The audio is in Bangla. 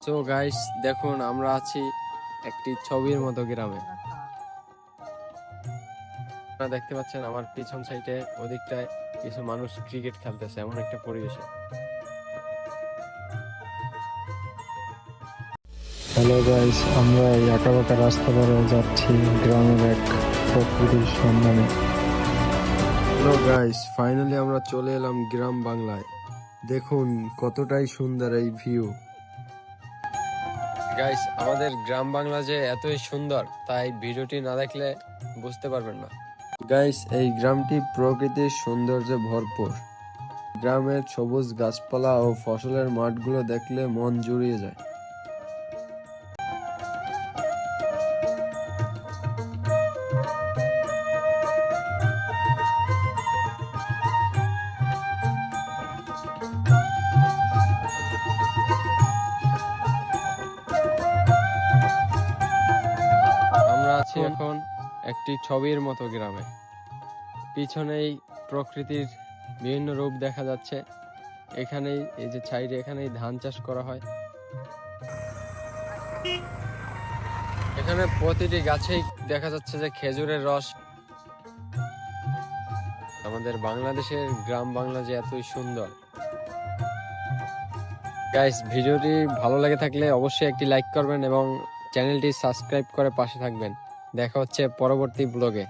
তো গাইস দেখুন আমরা আছি একটি ছবির মতো গ্রামে। আপনারা দেখতে পাচ্ছেন আমার পিছন সাইডে ওদিকটায় কিছু মানুষ ক্রিকেট খেলতেছে এমন একটা পরিবেশে। হ্যালো গাইস, আমরা এই আঁকাবাঁকা রাস্তা ধরে যাচ্ছি গ্রামের এক প্রকৃতির সন্ধানে। হ্যালো গাইস, ফাইনালি আমরা চলে এলাম গ্রাম বাংলায়। দেখুন কতটাই সুন্দর এই ভিউ। গাইস আমাদের গ্রাম বাংলা যে এতই সুন্দর তাই ভিডিওটি না দেখলে বুঝতে পারবেন না। গাইস এই গ্রামটি প্রকৃতির সৌন্দর্যে ভরপুর। গ্রামের সবুজ গাছপালা ও ফসলের মাঠগুলো দেখলে মন জুড়িয়ে যায়। আমরা আছি এখন একটি ছবির মতো গ্রামে। পিছনেই প্রকৃতির বিভিন্ন রূপ দেখা যাচ্ছে। এখানেই এই যে সাইডে এখানেই ধান চাষ করা হয়। এখানে প্রতিটি গাছেই দেখা যাচ্ছে যে খেজুরের রস। আমাদের বাংলাদেশের গ্রাম বাংলা যে এতই সুন্দর। গাইস ভিডিওটি ভালো লেগে থাকলে অবশ্যই একটি লাইক করবেন এবং চ্যানেলটি সাবস্ক্রাইব করে পাশে থাকবেন। দেখা হচ্ছে পরবর্তী ব্লগে।